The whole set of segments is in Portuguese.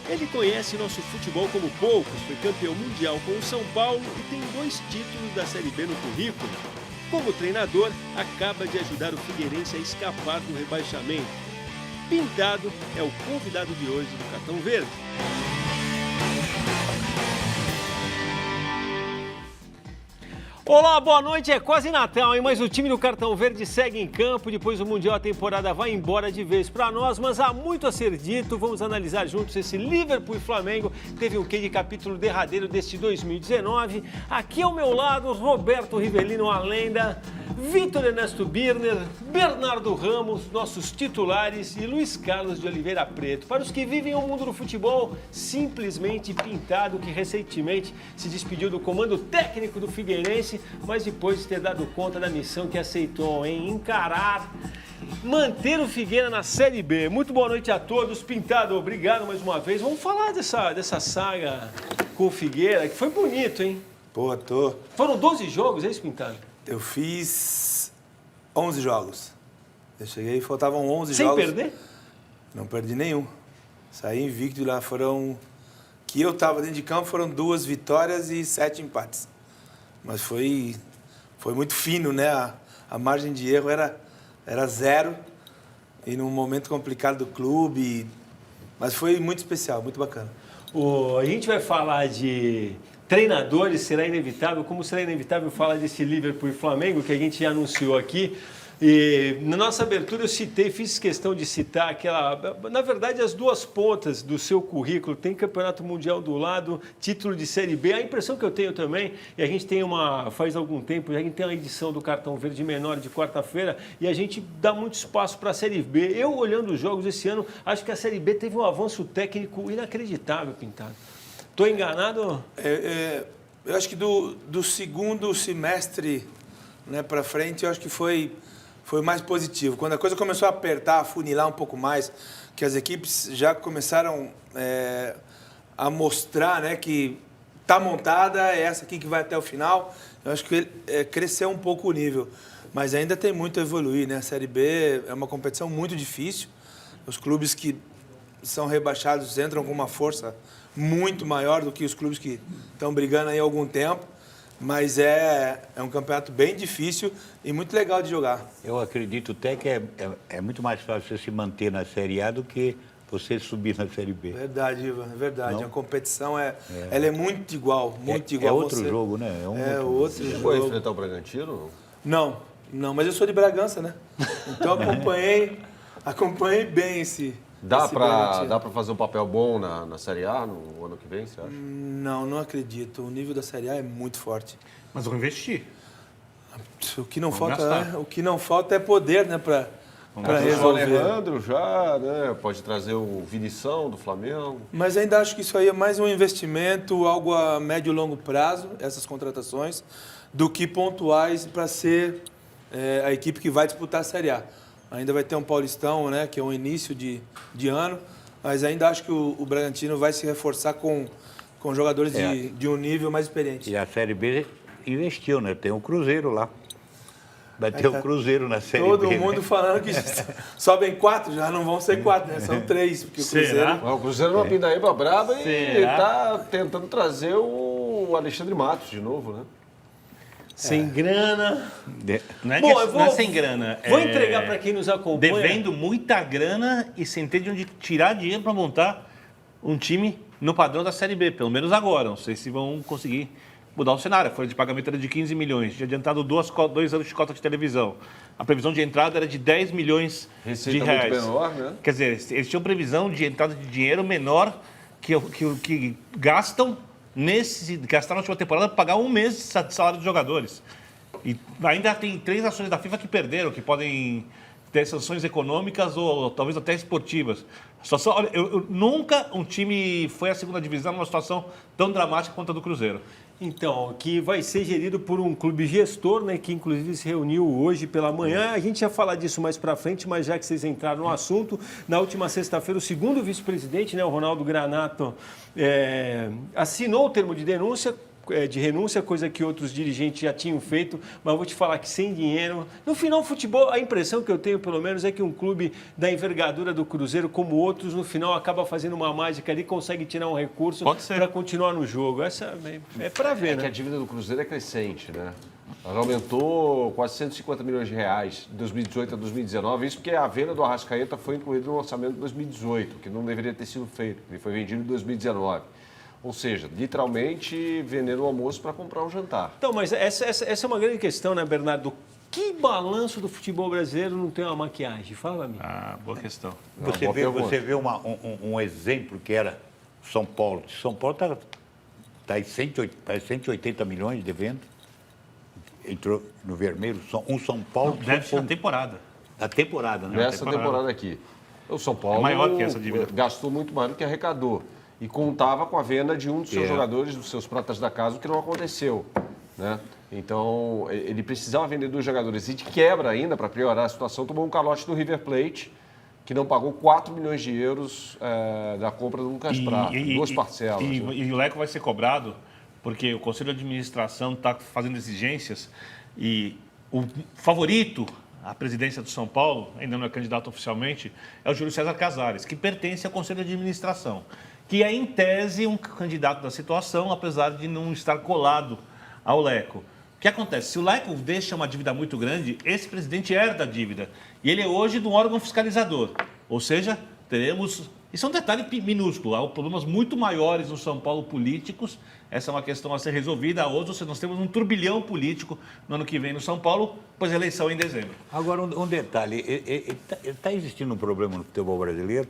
Ele conhece nosso futebol como poucos, foi campeão mundial com o São Paulo e tem 2 títulos da Série B no currículo. Como treinador, acaba de ajudar o Figueirense a escapar do rebaixamento. Pintado é o convidado de hoje do Cartão Verde. Olá, boa noite. É quase Natal, hein? Mas o time do Cartão Verde segue em campo. Depois do Mundial, a temporada vai embora de vez para nós, mas há muito a ser dito. Vamos analisar juntos esse Liverpool e Flamengo. Teve um quê de capítulo derradeiro deste 2019. Aqui ao meu lado, Roberto Rivelino, a lenda, Vitor Ernesto Birner, Bernardo Ramos, nossos titulares, e Luiz Carlos de Oliveira Preto. Para os que vivem o mundo do futebol, simplesmente Pintado, que recentemente se despediu do comando técnico do Figueirense, mas depois de ter dado conta da missão que aceitou, em encarar, manter o Figueira na Série B. Muito boa noite a todos. Pintado, obrigado mais uma vez. Vamos falar dessa saga com o Figueira, que foi bonito, hein? Pô, tô. Foram 12 jogos, é isso, Pintado? Eu fiz 11 jogos. Eu cheguei e faltavam 11 Sem jogos. Sem perder? Não perdi nenhum. Saí invicto lá, que eu tava dentro de campo, foram 2 vitórias e 7 empates. Mas foi muito fino, né? A margem de erro era 0 e num momento complicado do clube. Mas foi muito especial, muito bacana. A gente vai falar de treinadores, será inevitável, como será inevitável falar desse Liverpool e Flamengo, que a gente já anunciou aqui. E na nossa abertura eu fiz questão de citar na verdade, as 2 pontas do seu currículo. Tem Campeonato Mundial do lado, título de Série B. A impressão que eu tenho também, e a gente tem faz algum tempo, a gente tem uma edição do Cartão Verde menor de quarta-feira, e a gente dá muito espaço para a Série B. Eu, olhando os jogos esse ano, acho que a Série B teve um avanço técnico inacreditável, Pintado. Estou enganado? Eu acho que do segundo semestre, né, para frente, eu acho que foi mais positivo. Quando a coisa começou a apertar, a funilar um pouco mais, que as equipes já começaram a mostrar, né, que está montada, é essa aqui que vai até o final, eu acho que cresceu um pouco o nível. Mas ainda tem muito a evoluir, né? A Série B é uma competição muito difícil. Os clubes que são rebaixados entram com uma força muito maior do que os clubes que estão brigando aí há algum tempo. Mas é um campeonato bem difícil e muito legal de jogar. Eu acredito até que é muito mais fácil você se manter na Série A do que você subir na Série B. Verdade, Ivan, é verdade. Não? A competição ela é muito igual, muito igual. É outro jogo, né? Outro jogo. Você foi enfrentar o Bragantino? Não, mas eu sou de Bragança, né? Então acompanhei bem esse... Dá para fazer um papel bom na Série A no ano que vem, você acha? Não acredito. O nível da Série A é muito forte. Mas vão investir. O que não falta é poder, né, para resolver. O Alejandro já, né, pode trazer o Vinição do Flamengo. Mas ainda acho que isso aí é mais um investimento, algo a médio e longo prazo, essas contratações, do que pontuais para ser a equipe que vai disputar a Série A. Ainda vai ter um Paulistão, né, que é um início de ano, mas ainda acho que o Bragantino vai se reforçar com jogadores de um nível mais experiente. E a Série B investiu, né? Tem o Cruzeiro lá. Vai ter o Cruzeiro na Série B. Todo mundo falando que sobem 4, já não vão ser 4, né? São 3, porque o Cruzeiro... O Cruzeiro é uma pindaíba braba e está tentando trazer o Alexandre Matos de novo, né? Sem grana. Não é sem grana. Vou entregar para quem nos acompanha. Devendo muita grana e sem ter de onde tirar dinheiro para montar um time no padrão da Série B, pelo menos agora. Não sei se vão conseguir mudar o cenário. A folha de pagamento era de 15 milhões, tinha adiantado 2 anos de cota de televisão. A previsão de entrada era de 10 milhões de reais. Muito menor, né? Quer dizer, eles tinham previsão de entrada de dinheiro menor que gastam gastaram na última temporada para pagar 1 mês de salário dos jogadores. E ainda tem 3 ações da FIFA que perderam, que podem ter sanções econômicas ou talvez até esportivas. A situação, olha, nunca um time foi à segunda divisão numa situação tão dramática quanto a do Cruzeiro. Então, que vai ser gerido por um clube gestor, né, que inclusive se reuniu hoje pela manhã. A gente ia falar disso mais para frente, mas já que vocês entraram no assunto, na última sexta-feira, o segundo vice-presidente, né, o Ronaldo Granato, assinou o termo de denúncia de renúncia, coisa que outros dirigentes já tinham feito, mas eu vou te falar que sem dinheiro... No final, o futebol, a impressão que eu tenho, pelo menos, é que um clube da envergadura do Cruzeiro, como outros, no final acaba fazendo uma mágica ali, consegue tirar um recurso para continuar no jogo. Essa é para ver, que a dívida do Cruzeiro é crescente, né? Ela aumentou quase 150 milhões de reais de 2018 a 2019, isso porque a venda do Arrascaeta foi incluída no orçamento de 2018, que não deveria ter sido feito, ele foi vendido em 2019. Ou seja, literalmente vender o almoço para comprar um jantar. Então, mas essa é uma grande questão, né, Bernardo? Que balanço do futebol brasileiro não tem uma maquiagem? Fala, amigo. Boa questão. Você vê um exemplo que era São Paulo. São Paulo está em 180 milhões de venda. Entrou no vermelho. Um São Paulo... Deve ser na temporada. Na temporada, né? Nessa temporada aqui. O São Paulo maior que essa dívida. Gastou muito mais do que arrecadou. E contava com a venda de um dos seus jogadores, dos seus pratas da casa, o que não aconteceu, né? Então, ele precisava vender 2 jogadores. E de quebra ainda, para piorar a situação, tomou um calote do River Plate, que não pagou 4 milhões de euros da compra do Lucas Prata, 2 parcelas. E o Leco vai ser cobrado, porque o Conselho de Administração está fazendo exigências e o favorito à presidência do São Paulo, ainda não é candidato oficialmente, é o Júlio César Casares, que pertence ao Conselho de Administração, que é, em tese, um candidato da situação, apesar de não estar colado ao Leco. O que acontece? Se o Leco deixa uma dívida muito grande, esse presidente herda a dívida. E ele é hoje de um órgão fiscalizador. Ou seja, teremos... Isso é um detalhe minúsculo. Há problemas muito maiores no São Paulo políticos. Essa é uma questão a ser resolvida. Hoje nós temos um turbilhão político no ano que vem no São Paulo, pois a eleição é em dezembro. Agora, um detalhe. Está existindo um problema no futebol brasileiro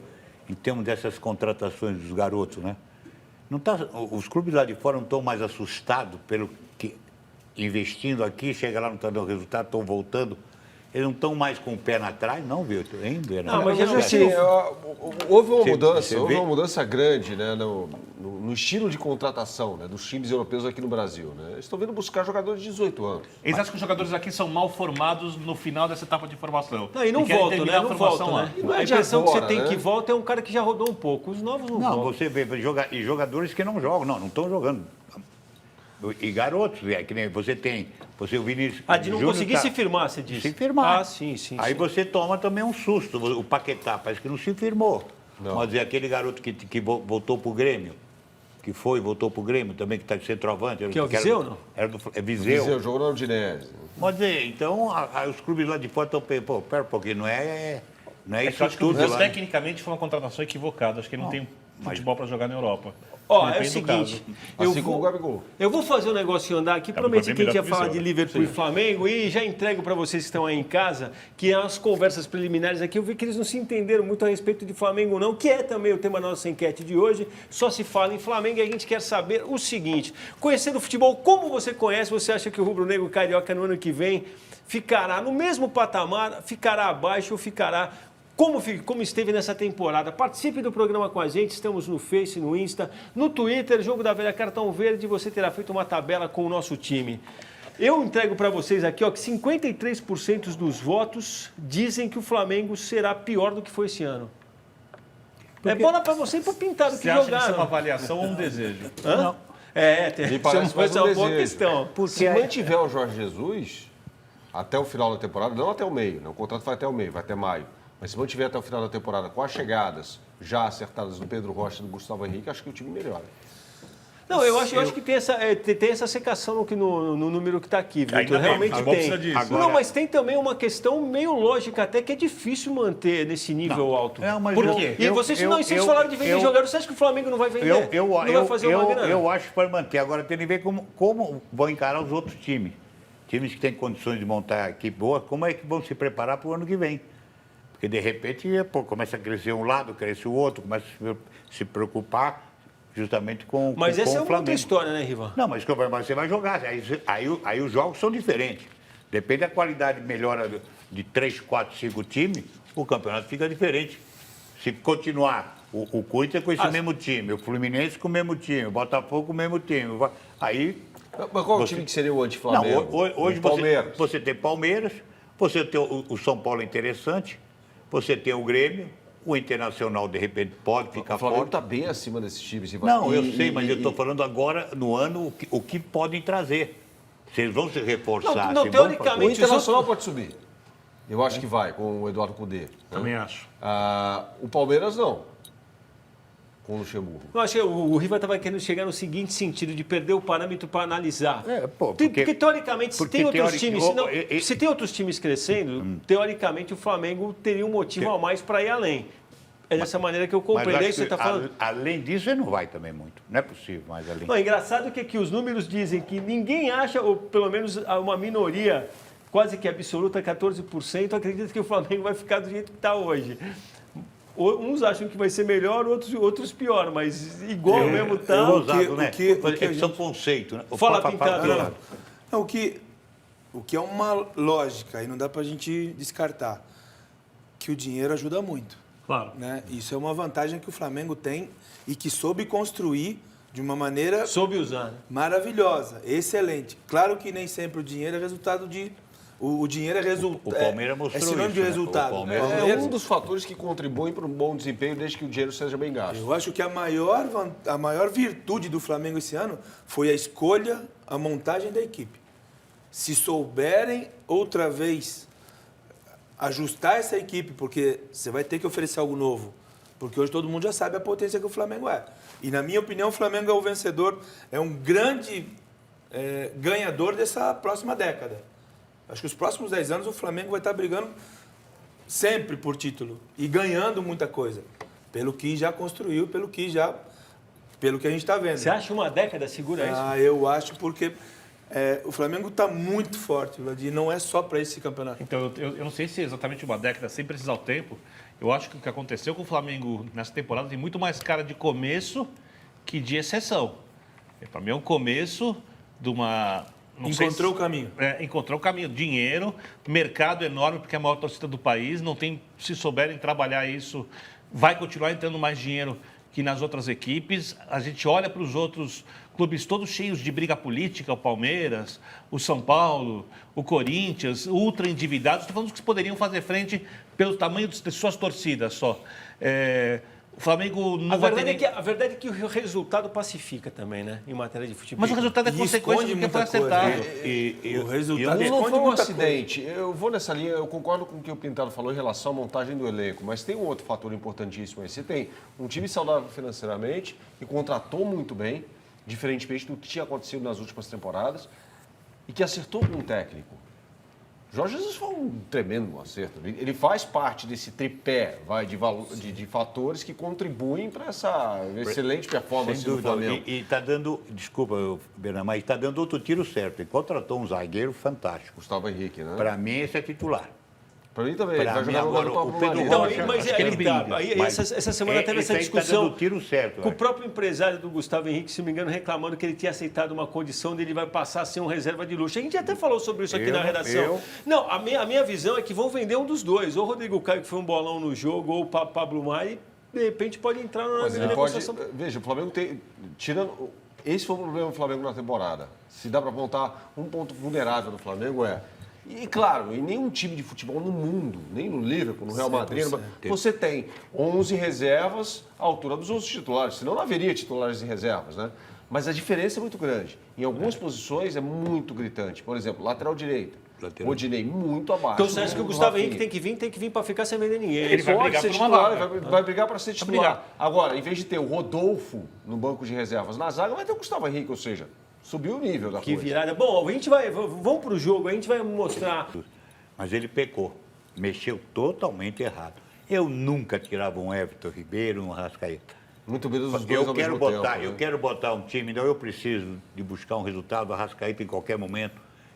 em termos dessas contratações dos garotos, né? Não tá, os clubes lá de fora não estão mais assustados pelo que investindo aqui, chega lá, não está dando resultado, estão voltando. Eles não estão mais com o pé atrás, não, Vitor? Ainda, não, mas assim, houve uma mudança grande, né, no estilo de contratação, né, dos times europeus aqui no Brasil, né? Eles estão vindo buscar jogadores de 18 anos. Eles acham que os jogadores aqui são mal formados no final dessa etapa de formação. Não, e não voltam, né? Não voltam, né? A impressão que você tem que volta é um cara que já rodou um pouco. Os novos não voltam. Não, você vê jogadores que não jogam, não estão jogando. E garotos, que nem você tem, o Vinícius... De não conseguir se firmar, você disse. Se firmar. Sim. Aí você toma também um susto. O Paquetá parece que não se firmou. Não. Mas aquele garoto que voltou pro Grêmio, voltou pro Grêmio também, que está de centroavante. Que é o Viseu, não? É Viseu. Viseu, jogou na Udinese. Mas então, os clubes lá de fora estão... Pô, pera um pouquinho, não é isso tudo mas lá. Tecnicamente foi uma contratação equivocada. Acho que ele não tem futebol para jogar na Europa. É o seguinte, como o Gabigol. Eu vou fazer um negócio andar aqui, prometi que a gente ia falar de Liverpool e Flamengo e já entrego para vocês que estão aí em casa que as conversas preliminares aqui, eu vi que eles não se entenderam muito a respeito de Flamengo não, que é também o tema da nossa enquete de hoje, só se fala em Flamengo e a gente quer saber o seguinte, conhecendo o futebol como você conhece, você acha que o rubro-negro carioca no ano que vem ficará no mesmo patamar, ficará abaixo ou ficará... Como esteve nessa temporada. Participe do programa com a gente, estamos no Face, no Insta, no Twitter, Jogo da Velha Cartão Verde, você terá feito uma tabela com o nosso time. Eu entrego para vocês aqui que 53% dos votos dizem que o Flamengo será pior do que foi esse ano. É bola para você e para o Pintado que jogaram. Você acha que isso é uma avaliação ou um desejo? Não. Me parece mais uma boa questão. Se mantiver o Jorge Jesus até o final da temporada, não até o meio, né? O contrato vai até o meio, vai até maio. Mas se mantiver até o final da temporada com as chegadas já acertadas do Pedro Rocha e do Gustavo Henrique, acho que o time melhora. Não, eu acho que tem essa secação no número que está aqui, Vitor. Realmente tem. Agora... Não, mas tem também uma questão meio lógica até que é difícil manter nesse nível alto. Por quê? E vocês falaram de vender jogadores, você acha que o Flamengo não vai vender? Não vai fazer uma grana? Eu acho que pode manter. Agora tem que ver como vão encarar os outros times. Times que têm condições de montar equipe boa, como é que vão se preparar para o ano que vem? Porque, de repente, começa a crescer um lado, cresce o outro, começa a se preocupar justamente com Mas com essa o é uma outra história, né, Rivan? Não, mas você vai jogar. Aí os jogos são diferentes. Depende da qualidade melhora de 3, 4, 5 times, o campeonato fica diferente. Se continuar o Corinthians com esse mesmo time, o Fluminense com o mesmo time, o Botafogo com o mesmo time, aí... Mas qual o time que seria o anti-Flamengo? Hoje você tem Palmeiras, você tem o São Paulo interessante, você tem o Grêmio, O Internacional, de repente, pode ficar O Flamengo forte. está bem acima desses times. Não, eu sei, mas eu estou falando agora, no ano, o que podem trazer. Se eles vão se reforçar. Não, se vão teoricamente, O Internacional pode subir. Eu acho que vai, com o Eduardo Cudê. Também acho. O Palmeiras não. Com o Luxemburgo. Eu acho que o Riva estava querendo chegar no seguinte sentido, de perder o parâmetro para analisar. Porque teoricamente, se tem outros times, se tem outros times crescendo, teoricamente o Flamengo teria um motivo a mais para ir além. É dessa maneira que eu compreendo. Mas Aí você está falando. Além disso, ele não vai também muito. Não é possível mais além. Não, é engraçado que aqui os números dizem que ninguém acha, ou pelo menos uma minoria quase que absoluta, 14%, acredita que o Flamengo vai ficar do jeito que está hoje. Uns acham que vai ser melhor, outros pior, mas igual mesmo tá. É ousado, né? que São conceitos, né? Fala, Pintado. Não, o que é uma lógica, e não dá para a gente descartar, que o dinheiro ajuda muito. Claro. Né? Isso é uma vantagem que o Flamengo tem e que soube construir de uma maneira Soube usar, né? maravilhosa, excelente. Claro que nem sempre o dinheiro é resultado de... O dinheiro é resultado. O Palmeiras mostrou é sinônimo isso, de né? resultado. O Palmeiras É um dos fatores que contribuem para um bom desempenho desde que o dinheiro seja bem gasto. Eu acho que a maior virtude do Flamengo esse ano foi a escolha, a montagem da equipe. Se souberem outra vez ajustar essa equipe, porque você vai ter que oferecer algo novo, porque hoje todo mundo já sabe a potência que o Flamengo é. E na minha opinião, o Flamengo é o vencedor, é um grande ganhador dessa próxima década. Acho que os próximos 10 anos o Flamengo vai estar brigando sempre por título e ganhando muita coisa, pelo que já construiu, pelo que a gente está vendo. Você acha uma década segura isso? Eu acho porque o Flamengo está muito forte, Vladir, não é só para esse campeonato. Então, eu não sei se é exatamente uma década, sem precisar o tempo. Eu acho que o que aconteceu com o Flamengo nessa temporada tem muito mais cara de começo que de exceção. Para mim é um começo de uma... Encontrou o caminho. Encontrou o caminho. Dinheiro, mercado enorme, porque é a maior torcida do país. Não tem, se souberem trabalhar isso, vai continuar entrando mais dinheiro que nas outras equipes. A gente olha para os outros clubes todos cheios de briga política, o Palmeiras, o São Paulo, o Corinthians, ultra endividados. Estou falando que poderiam fazer frente pelo tamanho de suas torcidas só. O Flamengo não vai ter a verdade é que o resultado pacifica também, né? Em matéria de futebol. Mas o resultado é consequência do que foi acertado. O resultado Não foi um muita acidente. Eu vou nessa linha, eu concordo com o que o Pintado falou em relação à montagem do elenco, mas tem um outro fator importantíssimo aí. Você tem um time saudável financeiramente e contratou muito bem, diferentemente do que tinha acontecido nas últimas temporadas, e que acertou com um técnico. Jorge Jesus foi um tremendo acerto. Ele faz parte desse tripé de fatores que contribuem para essa excelente performance do Flamengo. E está dando, desculpa, Bernardo, mas está dando outro tiro certo. Ele contratou um zagueiro fantástico. Gustavo Henrique, né? Para mim, esse é titular. Para mim também. Pra Ele vai mim, jogar no lugar agora, do o Pablo Pedro Maria. Então, Rocha, mas acho que ele aí brilha. tá. Aí, Mas essa semana teve essa esse aí tá discussão dando tiro certo, com o acho. próprio empresário do Gustavo Henrique, se não me engano, reclamando que ele tinha aceitado uma condição dele vai passar a ser um reserva de luxo. A gente até falou sobre isso aqui na redação. Não, a minha visão é que vão vender um dos dois. Ou o Rodrigo Caio, que foi um bolão no jogo, ou o Pablo Maia, de repente pode entrar na Mas ele pode. negociação. Veja, o Flamengo tem. Tirando. Esse foi o problema do Flamengo na temporada. Se dá para apontar um ponto vulnerável do Flamengo E claro, em nenhum time de futebol no mundo, nem no Liverpool, no Real Madrid, você tem 11 reservas à altura dos outros titulares, senão não haveria titulares e reservas, né? Mas a diferença é muito grande. Em algumas posições é muito gritante. Por exemplo, lateral direito. Rodinei muito abaixo. Então você acha que o Gustavo Henrique tem que vir para ficar sem vender ninguém? Ele vai pode brigar ser por uma titular, vaga. vai brigar para ser titular. Agora, em vez de ter o Rodolfo no banco de reservas na zaga, vai ter o Gustavo Henrique, ou seja, subiu o nível da Que coisa. virada. Bom, vamos para o jogo, a gente vai mostrar. Mas ele pecou. Mexeu totalmente errado. Eu nunca tirava um Everton Ribeiro, um Arrascaeta. Muito menos os dois ao mesmo tempo. Né? Eu quero botar um time, então eu preciso de buscar um resultado. O Arrascaeta em qualquer momento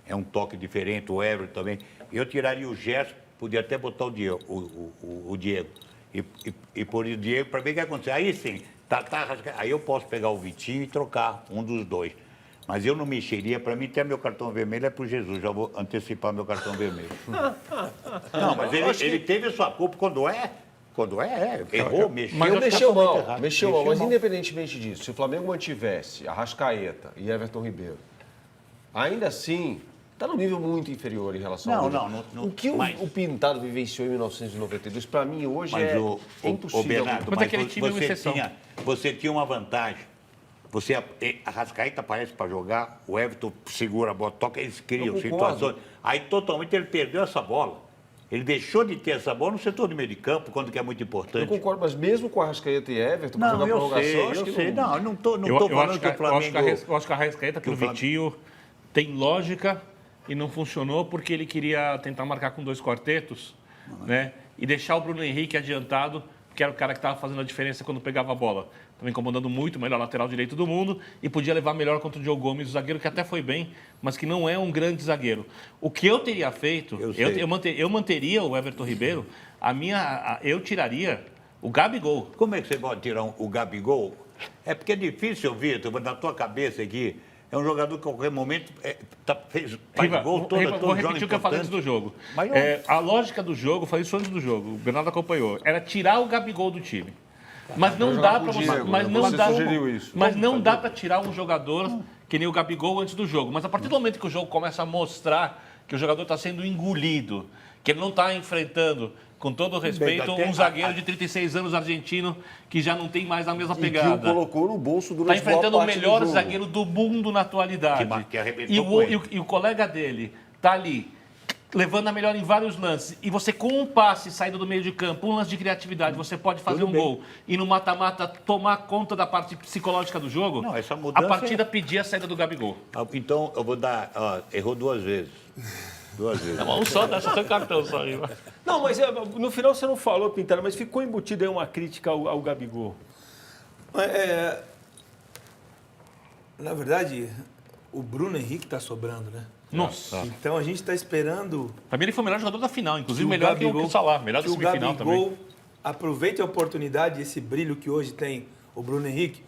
é um toque diferente, o Everton também. Eu tiraria o Gerson, podia até botar o Diego. E pôr o Diego para ver o que acontece. Aí sim, aí eu posso pegar o Vitinho e trocar um dos dois. Mas eu não mexeria, para mim, até meu cartão vermelho é para o Jesus. Já vou antecipar meu cartão vermelho. Não, mas ele teve a sua culpa quando errou, Mexeu mal. Mas independentemente disso, se o Flamengo mantivesse Arrascaeta e Everton Ribeiro, ainda assim, está num nível muito inferior em relação ao Mundial. O que o Pintado vivenciou em 1992, para mim, hoje é impossível. Bernardo, mas aquele time é uma exceção. Você tinha uma vantagem. A Arrascaeta aparece para jogar, o Everton segura a bola, toca, eles criam situações. Aí totalmente ele perdeu essa bola. Ele deixou de ter essa bola no setor de meio de campo, quando que é muito importante. Eu concordo, mas mesmo com a Arrascaeta e Everton, para Não, jogar prorrogação, eu sei. Não, não estou Eu falando que o Flamengo... Eu acho que a Arrascaeta pelo Vitinho tem lógica e não funcionou porque ele queria tentar marcar com 2 quartetos, né? E deixar o Bruno Henrique adiantado, que era o cara que estava fazendo a diferença quando pegava a bola. Estava incomodando muito, melhor lateral direito do mundo, e podia levar melhor contra o Diogo Gomes, o zagueiro que até foi bem, mas que não é um grande zagueiro. O que eu teria feito, eu manteria o Everton Ribeiro, eu tiraria o Gabigol. Como é que você pode tirar o Gabigol? É porque é difícil, Vitor, na tua cabeça aqui, é um jogador que a qualquer momento faz gol vou repetir o que eu falei antes do jogo. A lógica do jogo, falei isso antes do jogo, o Bernardo acompanhou, era tirar o Gabigol do time. Mas não dá para dá para tirar um jogador que nem o Gabigol antes do jogo. Mas a partir do momento que o jogo começa a mostrar que o jogador está sendo engolido, que ele não está enfrentando, com todo o respeito, um zagueiro de 36 anos argentino que já não tem mais a mesma pegada. E que o colocou no bolso durante Está enfrentando o melhor zagueiro do mundo na atualidade. E o colega dele está ali levando a melhor em vários lances, e você com um passe, saída do meio de campo, um lance de criatividade, você pode fazer um gol e no mata-mata tomar conta da parte psicológica do jogo, a partida pedia a saída do Gabigol. Então, eu vou dar... errou 2 vezes. 2 vezes. Não, só dá seu cartão só aí. Não, mas no final você não falou, Pintado, mas ficou embutido aí uma crítica ao Gabigol. Na verdade, o Bruno Henrique está sobrando, né? Nossa. Então a gente está esperando. Para mim ele foi o melhor jogador da final, inclusive melhor que o Salah, melhor da semifinal também. O Gabigol aproveite a oportunidade, esse brilho que hoje tem o Bruno Henrique,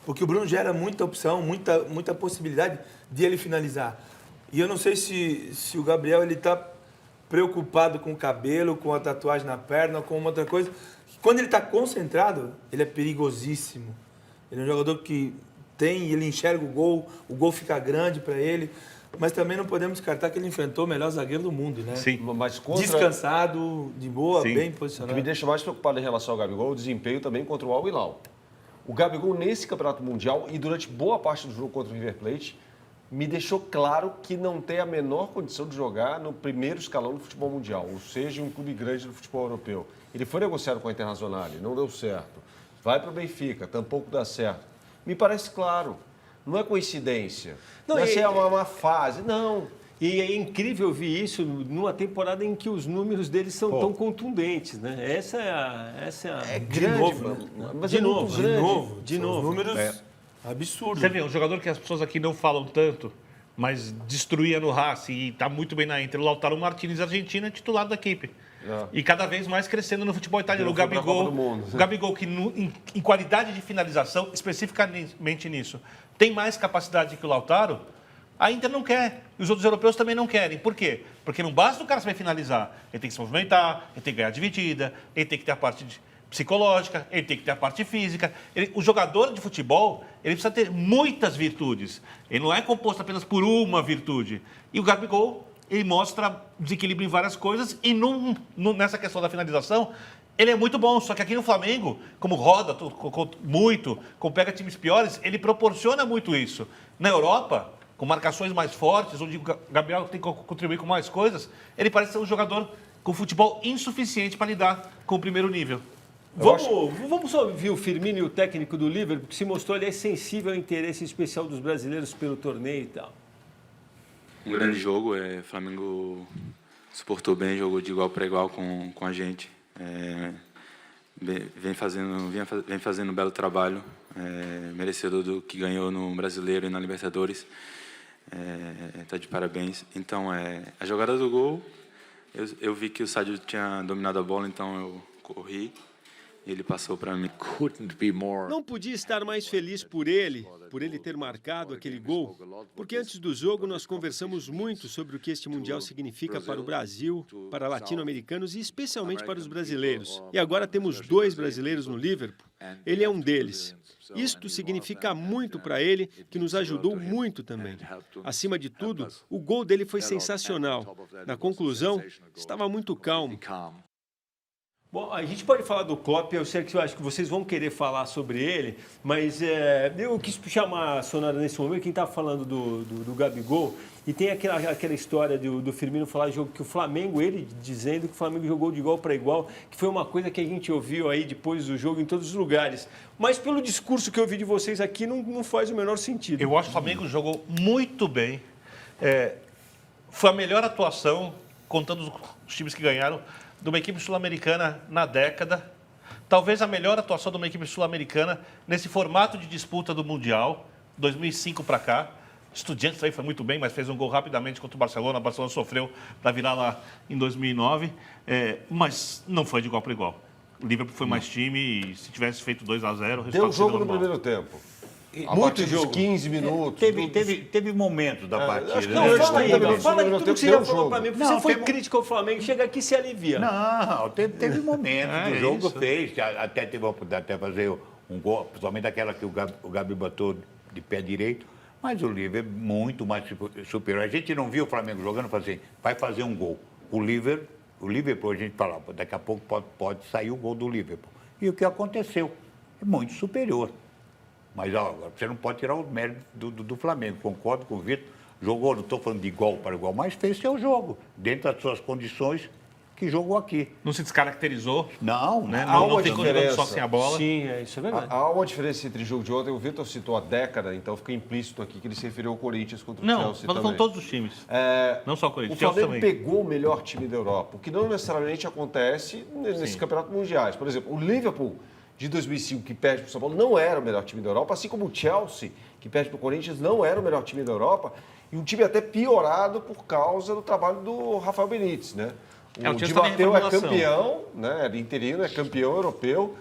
porque o Bruno gera muita opção, muita possibilidade de ele finalizar. E eu não sei se o Gabriel ele está preocupado com o cabelo, com a tatuagem na perna, com uma outra coisa. Quando ele está concentrado, ele é perigosíssimo. Ele é um jogador que ele enxerga o gol fica grande para ele. Mas também não podemos descartar que ele enfrentou o melhor zagueiro do mundo, né? Sim. Mas descansado, de boa, bem posicionado. O que me deixa mais preocupado em relação ao Gabigol é o desempenho também contra o Al Hilal. O Gabigol, nesse Campeonato Mundial e durante boa parte do jogo contra o River Plate, me deixou claro que não tem a menor condição de jogar no primeiro escalão do futebol mundial, ou seja, em um clube grande do futebol europeu. Ele foi negociado com a Internazionale, não deu certo. Vai para o Benfica, tampouco dá certo. Me parece claro. Não é coincidência. Não é uma fase, não. E é incrível ver isso numa temporada em que os números deles são tão contundentes, né? Essa é a grande, de novo, né? Mas de novo. Números absurdos. Você vê, um jogador que as pessoas aqui não falam tanto, mas destruía no Racing e está muito bem na Inter, o Lautaro Martinez, argentino, é titular da equipe. E cada vez mais crescendo no futebol italiano. O Gabigol, que em qualidade de finalização, especificamente nisso, tem mais capacidade que o Lautaro, a Inter não quer. E os outros europeus também não querem. Por quê? Porque não basta o cara saber finalizar. Ele tem que se movimentar, ele tem que ganhar dividida, ele tem que ter a parte psicológica, ele tem que ter a parte física. O jogador de futebol, ele precisa ter muitas virtudes. Ele não é composto apenas por uma virtude. E o Gabigol, ele mostra desequilíbrio em várias coisas e nessa questão da finalização, ele é muito bom. Só que aqui no Flamengo, como roda muito, como pega times piores, ele proporciona muito isso. Na Europa, com marcações mais fortes, onde o Gabriel tem que contribuir com mais coisas, ele parece ser um jogador com futebol insuficiente para lidar com o primeiro nível. Vamos só ouvir o Firmino e o técnico do Liverpool, que se mostrou ele é sensível ao interesse especial dos brasileiros pelo torneio e tal. Um grande jogo, o Flamengo se portou bem, jogou de igual para igual com a gente. Vem fazendo um belo trabalho, merecedor do que ganhou no Brasileiro e na Libertadores. Está de parabéns. Então, a jogada do gol, eu vi que o Sadio tinha dominado a bola, então eu corri. e ele passou para mim. Não podia estar mais feliz por ele ter marcado aquele gol, porque antes do jogo nós conversamos muito sobre o que este Mundial significa para o Brasil, para latino-americanos e especialmente para os brasileiros. E agora temos 2 brasileiros no Liverpool. Ele é um deles. Isto significa muito para ele, que nos ajudou muito também. Acima de tudo, o gol dele foi sensacional. Na conclusão, estava muito calmo. Bom, a gente pode falar do Klopp, eu sei que eu acho que vocês vão querer falar sobre ele, mas eu quis chamar a Sonora nesse momento, quem está falando do Gabigol, e tem aquela história do Firmino falar que o Flamengo, ele dizendo que o Flamengo jogou de igual para igual, que foi uma coisa que a gente ouviu aí depois do jogo em todos os lugares. Mas pelo discurso que eu vi de vocês aqui, não faz o menor sentido. Eu acho que o Flamengo jogou muito bem. Foi a melhor atuação, contando os times que ganharam, de uma equipe sul-americana na década. Talvez a melhor atuação de uma equipe sul-americana nesse formato de disputa do Mundial, 2005 para cá. Estudiantes aí foi muito bem, mas fez um gol rapidamente contra o Barcelona. O Barcelona sofreu para virar lá em 2009, mas não foi de igual para igual. O Liverpool foi mais time e se tivesse feito 2-0... Deu jogo no primeiro tempo. Muito jogo. 15 minutos. Teve momentos da partida. acho que né? Não, Hoje, fala aí, 30 minutos, fala aí no tudo que você primeiro já falou jogo. para mim, porque Não, você foi tem- crítico ao Flamengo, chega aqui e se alivia. Não, teve momentos É do jogo isso. fez, que até teve a oportunidade de fazer um gol, principalmente aquela que o Gabi botou de pé direito, mas o Liverpool é muito mais superior. A gente não viu o Flamengo jogando e falou assim, vai fazer um gol. O Liverpool, a gente falava, daqui a pouco pode sair o gol do Liverpool. E o que aconteceu? É muito superior. Mas ó, você não pode tirar o mérito do Flamengo. Concordo com o Vitor. Jogou, não estou falando de igual para igual, mas fez seu jogo, dentro das suas condições que jogou aqui. Não se descaracterizou, Não, né? Há Não uma ficou jogando só diferença. sem a bola. Sim, isso é verdade. Há uma diferença entre o jogo de ontem. O Vitor citou a década, então fica implícito aqui que ele se referiu ao Corinthians contra o Não, Chelsea mas também. falando todos os times. Não só o O Corinthians, Chelsea Flamengo também. pegou o melhor time da Europa, o que não necessariamente acontece nesses campeonatos mundiais. Por exemplo, o Liverpool de 2005, que perde para o São Paulo, não era o melhor time da Europa, assim como o Chelsea, que perde para o Corinthians, não era o melhor time da Europa, e um time até piorado por causa do trabalho do Rafael Benítez, né? O O Chelsea Di tá em Matteo é reformulação. campeão, né? É interino, é campeão europeu.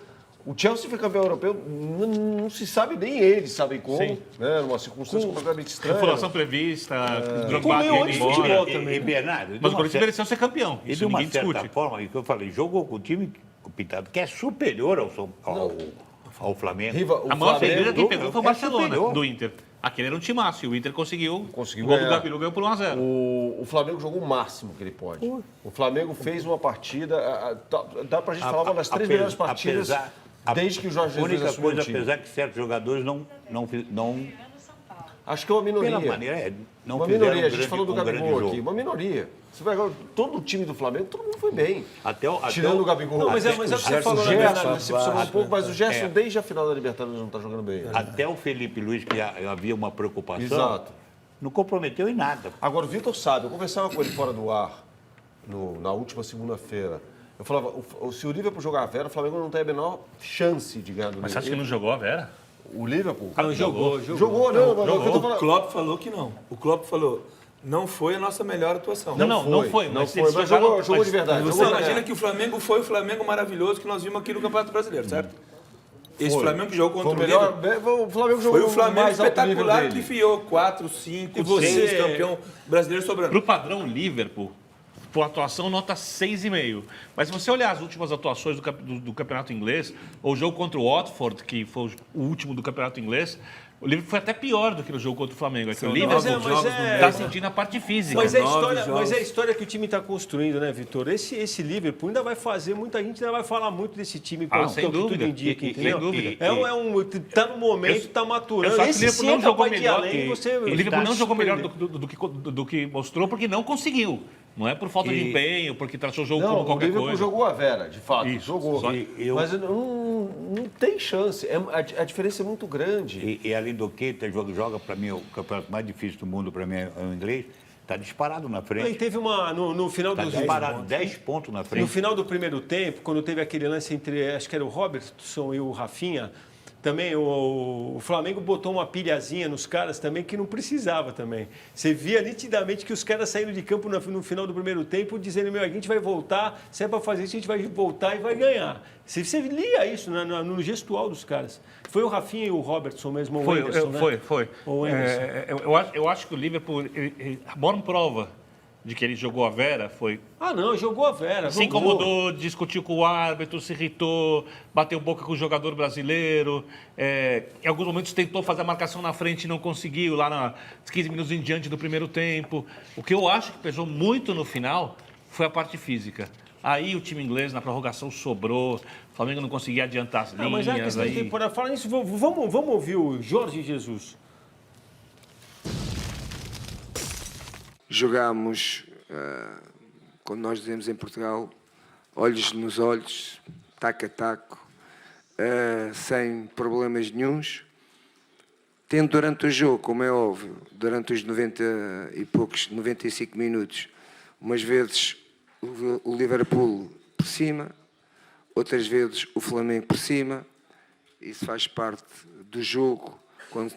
O Chelsea foi campeão europeu, não se sabe, nem eles sabem como, Sim. né? Numa circunstância completamente estranha. Reformulação prevista, Com Drogba leões indo de embora. futebol também. E Bernardo, Mas o Corinthians mereceu ser campeão. E Isso de uma ninguém certa discute. forma, que eu falei, jogou com o time, o Pintado, que é superior ao Flamengo. Riva, o A maior Flamengo- pedreira quem pegou foi o é Barcelona, superior. do Inter. Aquele era um timaço e o Inter conseguiu. O gol do ganhar. Gabiru ganhou por 1-0. O Flamengo jogou o máximo que ele pode. O Flamengo fez uma partida. Dá pra gente falar uma das 3 melhores partidas desde que o Jorge A Jesus única assumiu coisa, o time. apesar que certos jogadores não Acho que é uma minoria. pela maneira, não Uma fizeram minoria. A gente grande- falou do grande Gabigol jogo. aqui. Uma minoria. Você vai agora, todo o time do Flamengo, todo mundo foi bem. Tirando o Gabigol. Não, mas é o que você O falou, né, Gerson Bernardo? decepcionou um pouco, mas o Gerson, É. desde a final da Libertadores, não está jogando bem. Até o Felipe Luiz, que havia uma preocupação, Exato. não comprometeu em nada. Agora, o Vitor sabe, eu conversava com ele fora do ar, na última segunda-feira. Eu falava, se o Liverpool jogar a Vera, o Flamengo não tem a menor chance de ganhar do Mas você acha que Liverpool. não jogou a Vera? O Liverpool? Não, jogou. Jogou, não, mas eu tô O falando. Klopp falou que não. O Klopp falou, não foi a nossa melhor atuação. Não foi. Não Mas foi, eles mas jogaram- jogou de verdade. Você jogou de imagina verdade. que o Flamengo foi o Flamengo maravilhoso que nós vimos aqui no Campeonato Brasileiro, certo? Esse Foi. Flamengo que jogou Foi contra o o Liverpool melhor. O Flamengo jogou foi o Flamengo mais alto nível espetacular dele. que enfiou 4, 5, E você- 6 campeão brasileiro sobrando. Pro padrão Liverpool, por atuação, nota 6,5. Mas se você olhar as últimas atuações do campeonato inglês, ou o jogo contra o Watford, que foi o último do campeonato inglês, o Liverpool foi até pior do que no jogo contra o Flamengo. É que o Liverpool está sentindo a parte física. Mas é, a 9 história, jogos. mas é a história que o time está construindo, né, Vitor? Esse Liverpool ainda vai fazer, muita gente ainda vai falar muito desse time, sem que tudo dúvida. indica, Sem entendeu? dúvida. Tá no momento, tá Eu maturando. só acho que o Esse Liverpool sim não é jogou capaz de ir melhor. além, você O Liverpool não jogou melhor surpreender. do que mostrou porque não conseguiu. Não é por falta de empenho, porque tratou o jogo Não, como o qualquer Liverpool coisa. jogou a Vera, de fato. Isso, Jogou. só- Mas não tem chance. A diferença é muito grande. E além do que, joga para mim, o campeonato mais difícil do mundo para mim é o inglês, está disparado na E frente. teve uma, no final Está dos disparado, 10 pontos na frente. No final do primeiro tempo, quando teve aquele lance entre, acho que era o Robertson e o Rafinha, também o Flamengo botou uma pilhazinha nos caras também que não precisava também. Você via nitidamente que os caras saíram de campo no final do primeiro tempo dizendo, a gente vai voltar, se é para fazer isso, a gente vai voltar e vai ganhar. Você lia isso no gestual dos caras. Foi o Rafinha e o Robertson mesmo, ou o Anderson, né? Foi. O Anderson. Eu acho que o Liverpool, a maior prova de que ele jogou a Vera foi... Jogou a Vera. Se incomodou, discutiu com o árbitro, se irritou, bateu boca com o jogador brasileiro. Em alguns momentos tentou fazer a marcação na frente e não conseguiu, lá nos 15 minutos em diante do primeiro tempo. O que eu acho que pesou muito no final foi a parte física. Aí o time inglês, na prorrogação, sobrou. O Flamengo não conseguia adiantar as linhas. Mas é a questão de temporada. Falando nisso, vamos ouvir o Jorge Jesus. Jogámos, como nós dizemos em Portugal, olhos nos olhos, taco a taco, sem problemas nenhuns. Tendo durante o jogo, como é óbvio, durante os 95 minutos, umas vezes o Liverpool por cima, outras vezes o Flamengo por cima. Isso faz parte do jogo, quando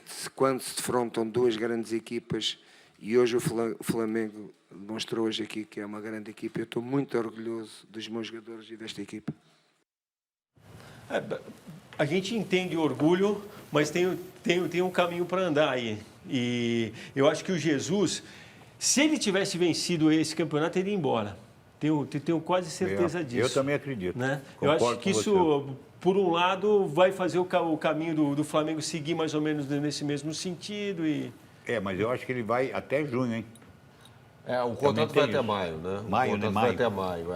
se defrontam duas grandes equipas. E hoje o Flamengo demonstrou hoje aqui que é uma grande equipa. Eu estou muito orgulhoso dos meus jogadores e desta equipa. A gente entende o orgulho, mas tem um caminho para andar aí. E eu acho que o Jesus, se ele tivesse vencido esse campeonato, ele ia embora. Tenho quase certeza disso. Eu também acredito. Né? Eu acho que isso, por um lado, vai fazer o caminho do Flamengo seguir mais ou menos nesse mesmo sentido. Mas eu acho que ele vai até junho, hein? O contrato vai até maio, né? Maio, o contrato vai até maio,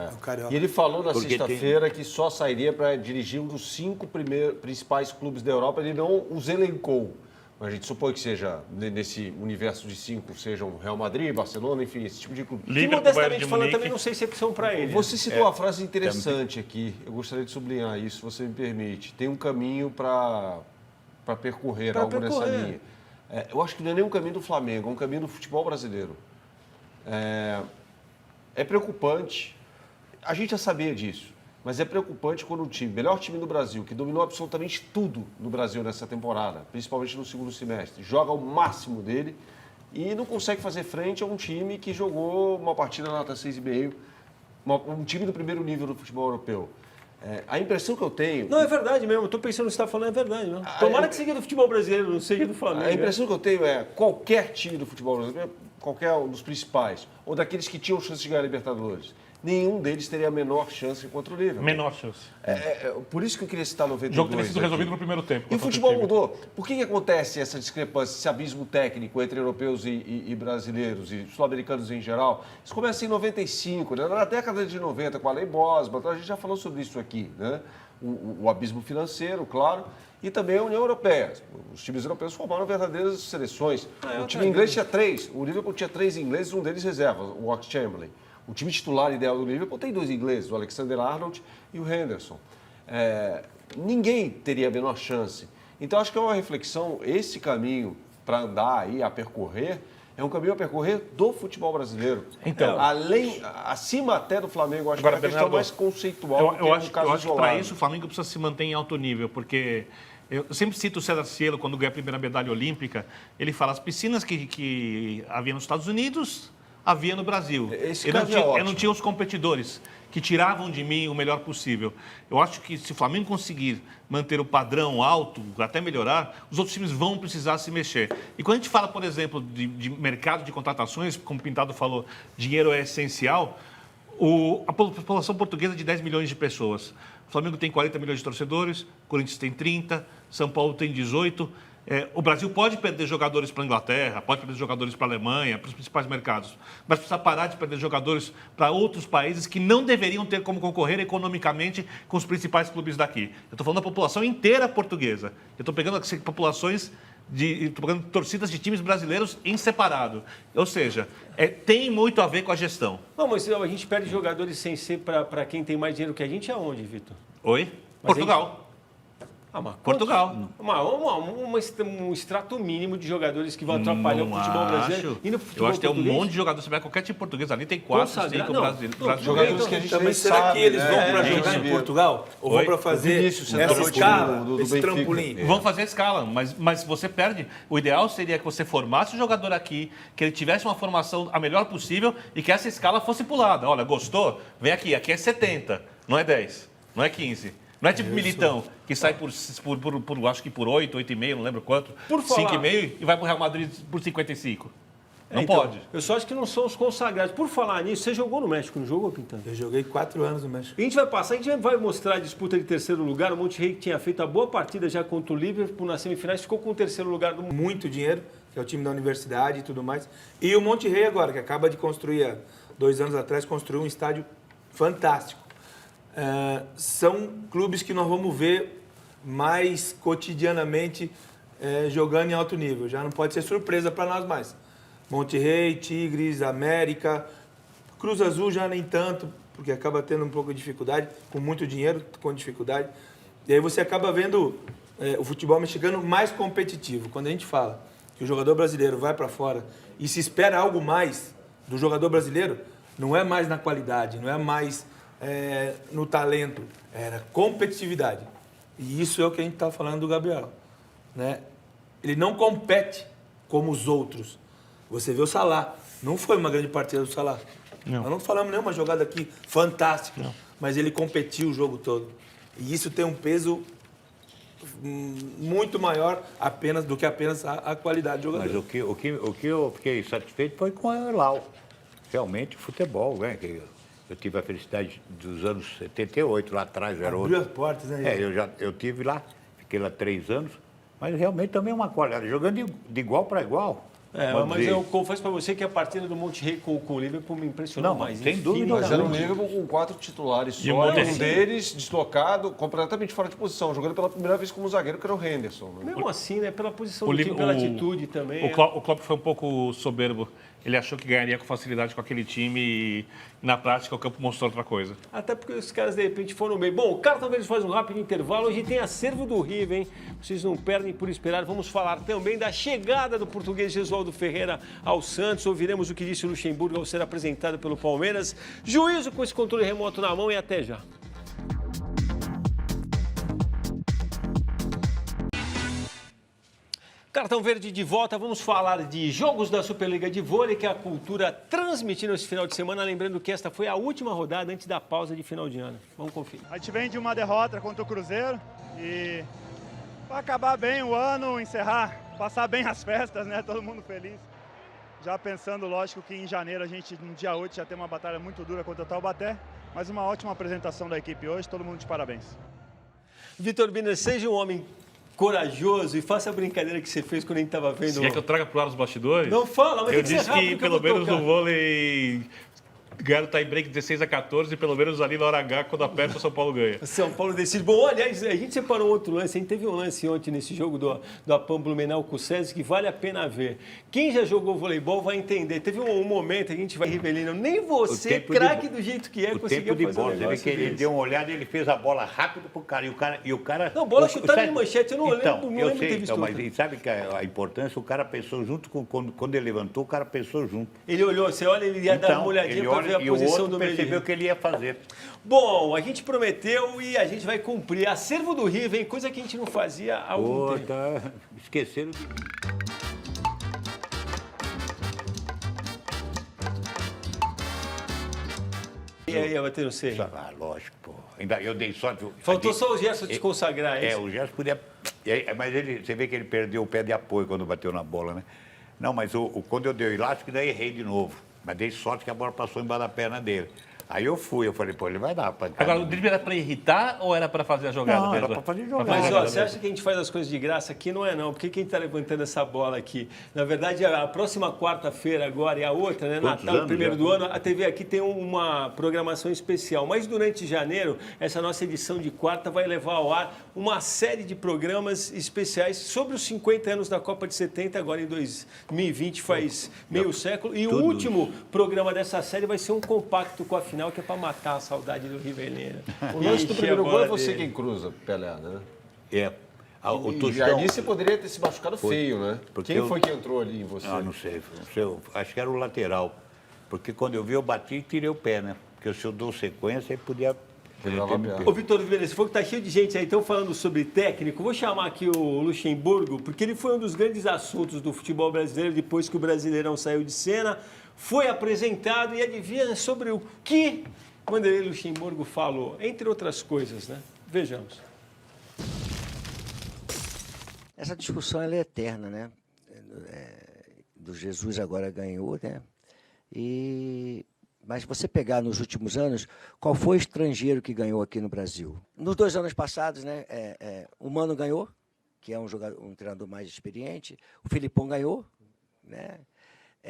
E ele falou na sexta-feira que só sairia para dirigir um dos 5 principais clubes da Europa. Ele não os elencou. Mas a gente supõe que seja, nesse universo de 5, sejam Real Madrid, Barcelona, enfim, esse tipo de clube. Que modestamente falando, também não sei se é opção para ele. Você citou uma frase interessante aqui. Eu gostaria de sublinhar isso, se você me permite. Tem um caminho para percorrer, algo nessa linha. Eu acho que não é nem um caminho do Flamengo, é um caminho do futebol brasileiro. É preocupante, a gente já sabia disso, mas é preocupante quando o melhor time do Brasil, que dominou absolutamente tudo no Brasil nessa temporada, principalmente no segundo semestre, joga o máximo dele e não consegue fazer frente a um time que jogou uma partida na nota 6,5, um time do primeiro nível do futebol europeu. A impressão que eu tenho... Não, é verdade mesmo. Estou pensando no que você está falando, é verdade mesmo. Tomara que seja do futebol brasileiro, não seja do Flamengo. A impressão que eu tenho é qualquer time do futebol brasileiro, qualquer um dos principais, ou daqueles que tinham chance de ganhar a Libertadores, nenhum deles teria a menor chance contra o Liverpool. Menor chance. Por isso que eu queria citar 92. O jogo teria sido resolvido no primeiro tempo. E o futebol mudou. Por que acontece essa discrepância, esse abismo técnico entre europeus e brasileiros e sul-americanos em geral? Isso começa em 95, né? Na década de 90, com a Lei Bosman, a gente já falou sobre isso aqui, né? O abismo financeiro, claro, e também a União Europeia. Os times europeus formaram verdadeiras seleções. O time inglês tinha 3, o Liverpool tinha 3 ingleses, um deles reserva, o Oxlade-Chamberlain. O time titular ideal do Liverpool tem 2 ingleses, o Alexander-Arnold e o Henderson. Ninguém teria a menor chance. Então, acho que é uma reflexão, esse caminho para andar aí, a percorrer, é um caminho a percorrer do futebol brasileiro. Então, acima até do Flamengo, acho agora, que é uma questão mais conceitual. Eu acho que para isso o Flamengo precisa se manter em alto nível, porque eu sempre cito o César Cielo, quando ganha a primeira medalha olímpica, ele fala, as piscinas que havia nos Estados Unidos, havia no Brasil. Eu não tinha os competidores que tiravam de mim o melhor possível. Eu acho que se o Flamengo conseguir manter o padrão alto, até melhorar, os outros times vão precisar se mexer. E quando a gente fala, por exemplo, de mercado de contratações, como o Pintado falou, dinheiro é essencial, a população portuguesa é de 10 milhões de pessoas. O Flamengo tem 40 milhões de torcedores, o Corinthians tem 30, São Paulo tem 18. O Brasil pode perder jogadores para a Inglaterra, pode perder jogadores para a Alemanha, para os principais mercados, mas precisa parar de perder jogadores para outros países que não deveriam ter como concorrer economicamente com os principais clubes daqui. Eu estou falando da população inteira portuguesa. Eu estou pegando populações estou pegando torcidas de times brasileiros em separado. Ou seja, tem muito a ver com a gestão. Não, mas a gente perde jogadores sem ser para quem tem mais dinheiro que a gente aonde, Vitor? Oi? Mas Portugal. Mas Portugal. Um extrato mínimo de jogadores que vão atrapalhar o futebol brasileiro. E no futebol eu acho que tem um português? monte de jogadores. Você vai qualquer time português ali, tem 4, 5 brasileiros. Jogadores que a gente Também nem será sabe, que eles né? vão para A gente jogar em vê. Portugal? Ou vão para fazer Vinícius, essa centroavante escala, do esse Benfica. trampolim? Vão fazer a escala, mas você perde. O ideal seria que você formasse o jogador aqui, que ele tivesse uma formação a melhor possível e que essa escala fosse pulada. Olha, gostou? Vem aqui é 70, não é 10, não é 15. Não é tipo Militão, que sai acho que por 8, 8,5, não lembro quanto, Por falar- 5,5 e vai para o Real Madrid por 55. Não Então, pode. Eu só acho que não são os consagrados. Por falar nisso, você jogou no México, não jogou, Pintando? Eu joguei 4 anos no México. A gente vai passar, a gente vai mostrar a disputa de terceiro lugar. O Monterrey que tinha feito a boa partida já contra o Liverpool nas semifinais, ficou com o terceiro lugar do mundo. Muito dinheiro, que é o time da universidade e tudo mais. E o Monterrey agora, que acaba de construir, há 2 anos atrás, construiu um estádio fantástico. São clubes que nós vamos ver mais cotidianamente jogando em alto nível. Já não pode ser surpresa para nós mais. Monterrey, Tigres, América, Cruz Azul já nem tanto, porque acaba tendo um pouco de dificuldade, com muito dinheiro, com dificuldade. E aí você acaba vendo o futebol mexicano mais competitivo. Quando a gente fala que o jogador brasileiro vai para fora e se espera algo mais do jogador brasileiro, não é mais na qualidade, não é mais no talento, era competitividade. E isso é o que a gente está falando do Gabriel. Né? Ele não compete como os outros. Você vê o Salah, não foi uma grande partida do Salah. Não. Nós não falamos nenhuma jogada aqui fantástica, mas ele competiu o jogo todo. E isso tem um peso muito maior do que apenas a qualidade do jogador. Mas o que eu fiquei satisfeito foi com o Lau. Realmente, futebol, né? Que eu tive a felicidade dos anos 78, lá atrás, era Abriu outro. as portas, né? Eu tive lá, fiquei lá 3 anos, mas realmente também é uma qualidade, jogando de igual para igual. Mas eu confesso para você que a partida do Monterrey com o Liverpool me impressionou Não, mais. sem dúvida. Mas era um infinitamente. Liverpool com 4 titulares E o só, Monterrey? um deles deslocado, completamente fora de posição, jogando pela primeira vez como zagueiro, que era o Henderson. Né? Mesmo assim, né? Pela posição do time, pela atitude também. O Klopp foi um pouco soberbo. Ele achou que ganharia com facilidade com aquele time e, na prática, o campo mostrou outra coisa. Até porque os caras, de repente, foram bem. Bom, o Cartão Verde faz um rápido intervalo. Hoje tem acervo do River, hein? Vocês não perdem por esperar. Vamos falar também da chegada do português Jesualdo Ferreira ao Santos. Ouviremos o que disse o Luxemburgo ao ser apresentado pelo Palmeiras. Juízo com esse controle remoto na mão e até já. Cartão Verde de volta, vamos falar de jogos da Superliga de Vôlei que a Cultura transmitiu esse final de semana. Lembrando que esta foi a última rodada antes da pausa de final de ano. Vamos conferir. A gente vem de uma derrota contra o Cruzeiro e para acabar bem o ano, encerrar, passar bem as festas, né? Todo mundo feliz. Já pensando, lógico, que em janeiro a gente, no dia 8, já tem uma batalha muito dura contra o Taubaté, mas uma ótima apresentação da equipe hoje, todo mundo de parabéns. Vitor Biner, seja um homem corajoso e faça a brincadeira que você fez quando a gente estava vendo. Você quer que eu traga pro ar os bastidores? Não fala, mas eu tem que ser disse rápido que eu pelo vou menos tocar. o vôlei ganha o tie-break 16-14 e pelo menos ali na hora H, quando aperta, o São Paulo ganha. São Paulo decide. Bom, aliás, a gente separou outro lance. A gente teve um lance ontem nesse jogo do Apam Blumenau com o César que vale a pena ver. Quem já jogou voleibol vai entender. Teve um momento, a gente vai Rivelino, nem você, craque do jeito que é, O conseguia tempo de fazer um bola, você vê negócio que ele desse. deu uma olhada e ele fez a bola rápido pro cara. E o cara... Não, bola o- chutada sabe- de manchete, eu não lembro de ter visto mas outra. e sabe que a importância, o cara pensou junto com... Quando ele levantou, o cara pensou junto. Ele olhou, você olha, ele ia dar uma olhadinha ele para olha ver a e o posição outro do meio. percebeu que ele ia fazer. Bom, a gente prometeu e a gente vai cumprir. Acervo do River, hein? Coisa que a gente não fazia há algum tempo. Esqueceram de... E aí, Bater, não sei. Ah, lógico, pô. Ainda eu dei sorte. Faltou só o gesto de consagrar, é isso? O Gerson podia... Mas você vê que ele perdeu o pé de apoio quando bateu na bola, né? Não, mas quando eu dei o elástico, ainda errei de novo. Mas dei sorte que a bola passou embaixo da perna dele. Aí eu falei, pô, ele vai dar pra... Agora, o drible era para irritar ou era para fazer a jogada Não, mesmo? era pra fazer jogada. Mas, ó, jogada você acha que a gente faz as coisas de graça aqui? Não é, não. Por que a gente está levantando essa bola aqui? Na verdade, a próxima quarta-feira agora e a outra, né? Quantos Natal, anos primeiro já? do ano, a TV aqui tem uma programação especial. Mas durante janeiro, essa nossa edição de quarta vai levar ao ar uma série de programas especiais sobre os 50 anos da Copa de 70, agora em 2020, faz meio século. E o Todos. último programa dessa série vai ser um compacto com a final, que é para matar a saudade do Riveleira. O lance do Encher a primeiro gol bola é você dele. quem cruza, Pelé, né? O E Tostão... ali você poderia ter se machucado feio, né? Porque Quem eu- foi que entrou ali em você? Não sei, acho que era o lateral. Porque quando eu vi, eu bati e tirei o pé, né? Porque se eu dou sequência, aí podia... Quebrava a me perna. Ô, Vitor Oliveira, você falou que tá cheio de gente aí, então falando sobre técnico, vou chamar aqui o Luxemburgo, porque ele foi um dos grandes assuntos do futebol brasileiro depois que o Brasileirão saiu de cena, foi apresentado e adivinha sobre o que Vanderlei Luxemburgo falou, entre outras coisas, né? Vejamos. Essa discussão ela é eterna, né? Do Jesus agora ganhou, né? Mas se você pegar nos últimos anos, qual foi o estrangeiro que ganhou aqui no Brasil? Nos 2 anos passados, né? O Mano ganhou, que é um treinador mais experiente. O Filipão ganhou, né?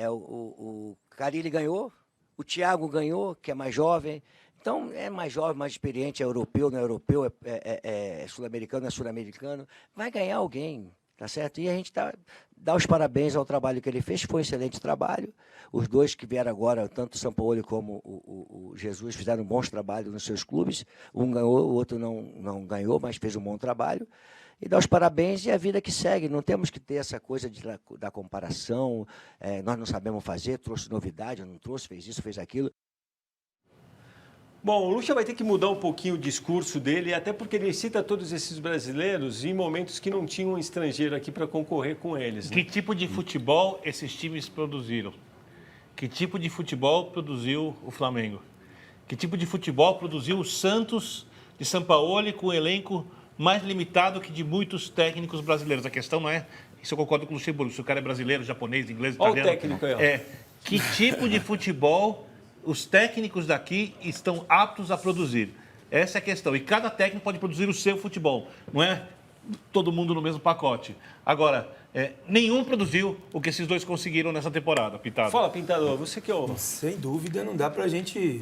O Carille ganhou. O Thiago ganhou, que é mais jovem. Então, é mais jovem, mais experiente, é europeu, não é europeu, é sul-americano, não é sul-americano. Vai ganhar alguém, tá certo? E a gente dá os parabéns ao trabalho que ele fez, foi um excelente trabalho. Os dois que vieram agora, tanto o Sampaoli como o Jesus, fizeram bons trabalhos nos seus clubes. Um ganhou, o outro não ganhou, mas fez um bom trabalho. E dá os parabéns e a vida que segue. Não temos que ter essa coisa da comparação. Nós não sabemos fazer, trouxe novidade, não trouxe, fez isso, fez aquilo. Bom, o Lucha vai ter que mudar um pouquinho o discurso dele, até porque ele cita todos esses brasileiros em momentos que não tinham um estrangeiro aqui para concorrer com eles. Né? Que tipo de futebol esses times produziram? Que tipo de futebol produziu o Flamengo? Que tipo de futebol produziu o Santos de Sampaoli com um elenco mais limitado que de muitos técnicos brasileiros? A questão não é, isso eu concordo com o Luxemburgo, se o cara é brasileiro, japonês, inglês, Olha italiano. o técnico aí, ó. Que tipo de futebol os técnicos daqui estão aptos a produzir? Essa é a questão. E cada técnico pode produzir o seu futebol. Não é todo mundo no mesmo pacote. Agora, nenhum produziu o que esses dois conseguiram nessa temporada, Pintado. Fala, Pintador, você que é o... Sem dúvida, não dá pra gente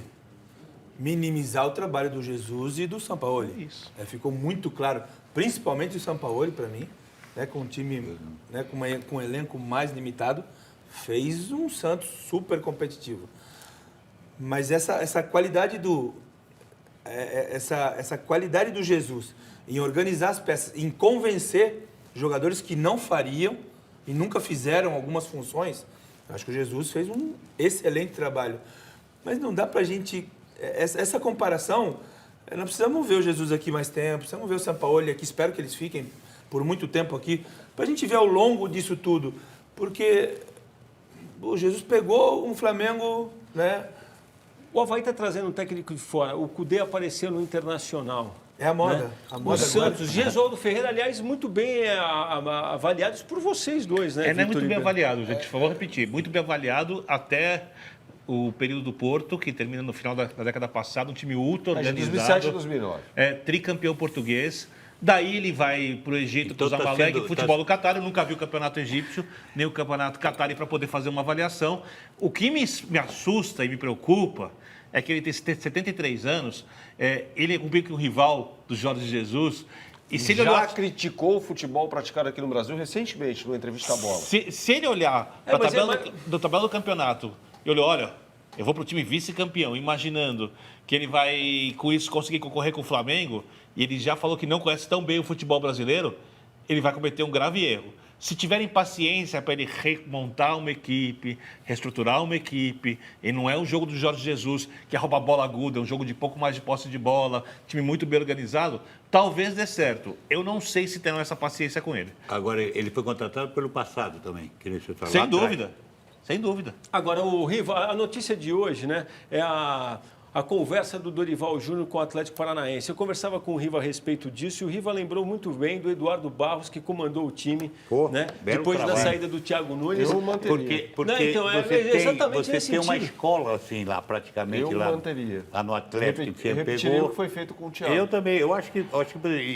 minimizar o trabalho do Jesus e do Sampaoli. Isso. Ficou muito claro, principalmente o Sampaoli, para mim, né, com um time, né, com um elenco mais limitado, fez um Santos super competitivo. Mas essa qualidade essa qualidade do Jesus em organizar as peças, em convencer jogadores que não fariam e nunca fizeram algumas funções, acho que o Jesus fez um excelente trabalho. Mas não dá pra gente... Essa comparação, nós precisamos ver o Jesus aqui mais tempo, precisamos ver o Sampaoli aqui, espero que eles fiquem por muito tempo aqui, pra gente ver ao longo disso tudo. Porque o Jesus pegou um Flamengo, né? O Avaí está trazendo um técnico de fora. O Cudê apareceu no Internacional. É a moda. Né? A moda o Santos, Gesualdo Ferreira, aliás, muito bem avaliados por vocês dois, né? Não é Vitor muito bem Oliveira? avaliado, gente. Vou repetir. Muito bem avaliado até o período do Porto, que termina no final da década passada. Um time ultra De organizado. 2007 e 2009. Tricampeão português. Daí ele vai para o Egito, para o Então tá Zamalek, sendo- futebol do Catar. Eu nunca vi o campeonato egípcio, nem o campeonato catari para poder fazer uma avaliação. O que me assusta e me preocupa é que ele tem 73 anos, ele é um rival do Jorge Jesus. E se ele Já olhar, criticou o futebol praticado aqui no Brasil recentemente, numa entrevista à bola. se ele olhar para a mas tabela do campeonato, e olha, eu vou para o time vice-campeão, imaginando que ele vai, com isso, conseguir concorrer com o Flamengo, e ele já falou que não conhece tão bem o futebol brasileiro, ele vai cometer um grave erro. Se tiverem paciência para ele remontar uma equipe, reestruturar uma equipe, e não é um jogo do Jorge Jesus, que é roubar bola aguda, é um jogo de pouco mais de posse de bola, time muito bem organizado, talvez dê certo. Eu não sei se terão essa paciência com ele. Agora, ele foi contratado pelo passado também. Que nem você falou Sem lá atrás. dúvida. Sem dúvida. Agora, o Riva, a notícia de hoje, né, é a conversa do Dorival Júnior com o Atlético Paranaense. Eu conversava com o Riva a respeito disso e o Riva lembrou muito bem do Eduardo Barros, que comandou o time, né, belo depois da trabalho. saída do Thiago Nunes. Eu manteria. Porque Não, então, você exatamente nesse tem uma sentido. escola assim lá, praticamente Eu lá, manteria. lá no Atlético, que você Repetiria o pegou. que foi feito com o Thiago. Eu também, eu acho que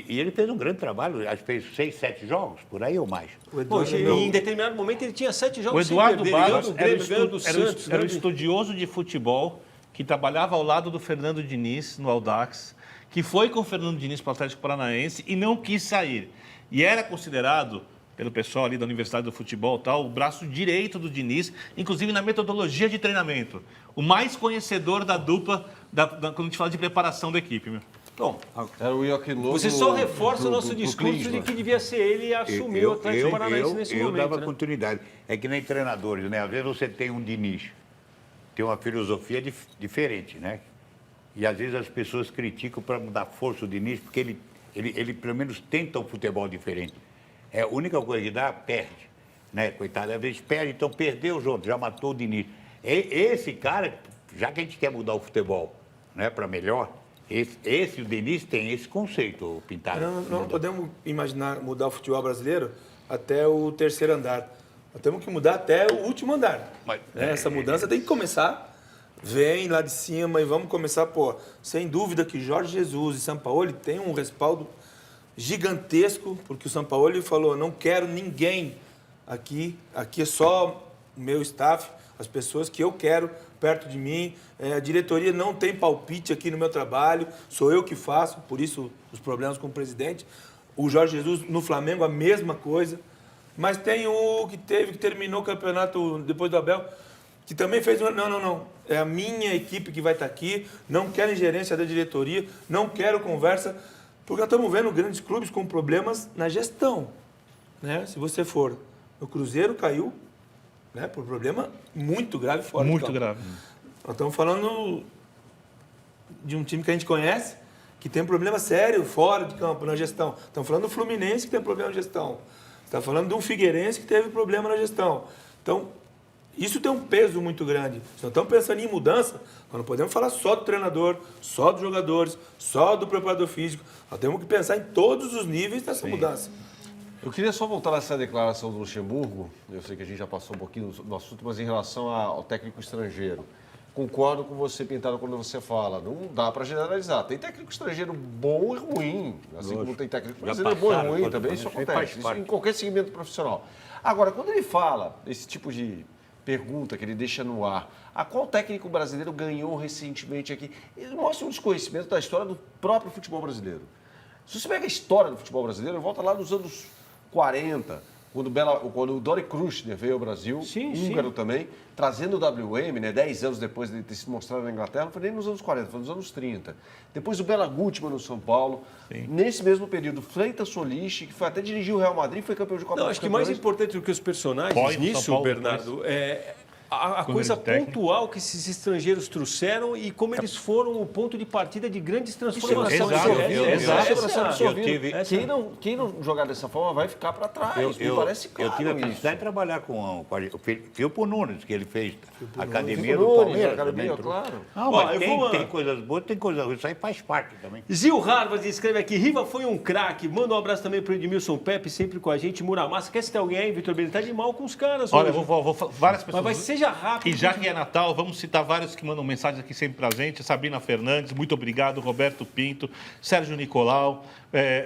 e ele fez um grande trabalho, acho que fez 6, 7 jogos, por aí ou mais. Poxa, em determinado momento ele tinha 7 O jogos Eduardo sem perder. Ganhou Barros do Grêmio, ganhou do era Santos. um ganhou de- estudioso de futebol que trabalhava ao lado do Fernando Diniz no Audax, que foi com o Fernando Diniz para o Atlético Paranaense e não quis sair. E era considerado, pelo pessoal ali da Universidade do Futebol, tal, o braço direito do Diniz, inclusive na metodologia de treinamento. O mais conhecedor da dupla quando a gente fala de preparação da equipe. Meu. Bom, Era o Joaquim Low você do- só reforça do- o nosso do discurso de Klinsmann. que devia ser ele a assumir o Atlético Paranaense nesse eu momento. dava né? continuidade. É que nem treinadores, né? Às vezes você tem um Diniz, tem uma filosofia diferente, né? E às vezes as pessoas criticam para dar força ao Diniz, porque ele pelo menos tenta um futebol diferente. É a única coisa que dá, perde, né? Coitado, às vezes perde, então perdeu junto, já matou o Diniz. Esse cara, já que a gente quer mudar o futebol, né, para melhor, o Diniz tem esse conceito, Pintado. Não podemos imaginar mudar o futebol brasileiro até o terceiro andar. Nós temos que mudar até o último andar. Mas, Essa mudança tem que começar, vem lá de cima e vamos começar, sem dúvida que Jorge Jesus e Sampaoli têm um respaldo gigantesco, porque o Sampaoli falou, não quero ninguém aqui é só o meu staff, as pessoas que eu quero perto de mim, a diretoria não tem palpite aqui no meu trabalho, sou eu que faço, por isso os problemas com o presidente. O Jorge Jesus no Flamengo, a mesma coisa. Mas tem o que terminou o campeonato depois do Abel, que também fez... Não. É a minha equipe que vai estar aqui, não quero ingerência da diretoria, não quero conversa, porque nós estamos vendo grandes clubes com problemas na gestão. Né? Se você for, o Cruzeiro caiu, né, por problema muito grave fora de Muito campo. grave. Nós estamos falando de um time que a gente conhece, que tem um problema sério fora de campo, na gestão. Estamos falando do Fluminense, que tem problema na gestão. Está falando de um Figueirense que teve problema na gestão. Então, isso tem um peso muito grande. Se nós estamos pensando em mudança, nós não podemos falar só do treinador, só dos jogadores, só do preparador físico. Nós temos que pensar em todos os níveis dessa mudança. Eu queria só voltar nessa declaração do Luxemburgo, eu sei que a gente já passou um pouquinho do assunto, mas em relação ao técnico estrangeiro. Concordo com você, Pintado, quando você fala, não dá para generalizar. Tem técnico estrangeiro bom e ruim, assim como tem técnico brasileiro bom e ruim também, isso acontece, isso em qualquer segmento profissional. Agora, quando ele fala esse tipo de pergunta que ele deixa no ar, a qual técnico brasileiro ganhou recentemente aqui? Ele mostra um desconhecimento da história do próprio futebol brasileiro. Se você pega a história do futebol brasileiro, volta lá nos anos 40, quando o Dori Kruscher veio ao Brasil, húngaro também, trazendo o WM, né, 10 anos depois de ter sido mostrado na Inglaterra, não foi nem nos anos 40, foi nos anos 30. Depois o Bela Gutmann no São Paulo. Nesse mesmo período, Freitas Solis, que foi até dirigir o Real Madrid, foi campeão de Copa Não, dos acho que mais Campeões. importante do que os personagens Pós, no São nisso, Paulo, Bernardo, é a Quando coisa ele técnico. pontual que esses estrangeiros trouxeram e como eles foram o ponto de partida de grandes transformações. Exato, Quem não jogar dessa forma vai ficar para trás. Me parece claro eu tive a isso. felicidade de trabalhar com o Filpo Nunes, que ele fez a academia Filpo do Nunes, Palmeiras. academia, também. claro. Não, Ó, mas eu vou- tem coisas boas, tem coisas ruins, isso aí faz parte também. Zil Harvard escreve aqui, Riva foi um craque. Manda um abraço também pro Edmilson Pepe, sempre com a gente. Muramassa, quer citar alguém aí, Vitor Beni? Tá de mal com os caras Olha, hoje. vou várias pessoas. Mas seja rápido. E já que é Natal, vamos citar vários que mandam mensagens aqui sempre pra gente. Sabrina Fernandes, muito obrigado. Roberto Pinto, Sérgio Nicolau,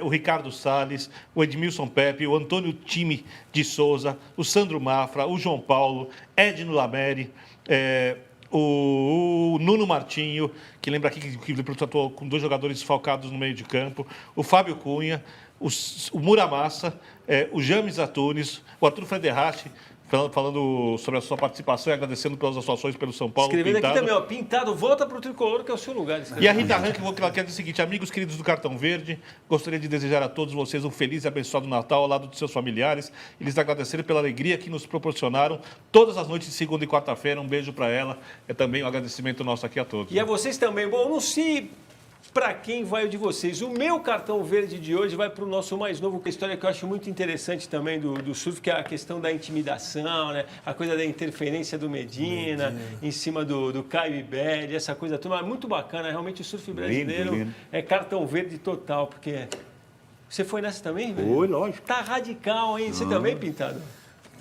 o Ricardo Salles, o Edmilson Pepe, o Antônio Time de Souza, o Sandro Mafra, o João Paulo, Edno Lameri, o Nuno Martinho, que lembra aqui que ele atuou com 2 jogadores desfalcados no meio de campo, o Fábio Cunha, o Muramassa, o James Atunes, o Arthur Frederich, falando sobre a sua participação e agradecendo pelas atuações pelo São Paulo. Escrevendo Pintado. aqui também, ó, Pintado, volta pro tricolor, que é o seu lugar. E a Rita Rank, ela quer dizer o seguinte: amigos queridos do Cartão Verde, gostaria de desejar a todos vocês um feliz e abençoado Natal ao lado de seus familiares e lhes agradecer pela alegria que nos proporcionaram todas as noites de segunda e quarta-feira. Um beijo para ela. É também um agradecimento nosso aqui a todos. E a vocês também. Bom, não sei para quem vai o de vocês. O meu cartão verde de hoje vai para o nosso mais novo, que é a história que eu acho muito interessante também do surf, que é a questão da intimidação, né? A coisa da interferência do Medina. Em cima do Caio Ibelli, essa coisa toda. Mas muito bacana, realmente o surf brasileiro lindo. é cartão verde total, porque... Você foi nessa também, velho? Foi, lógico. Tá radical, hein? Você também, Pintado?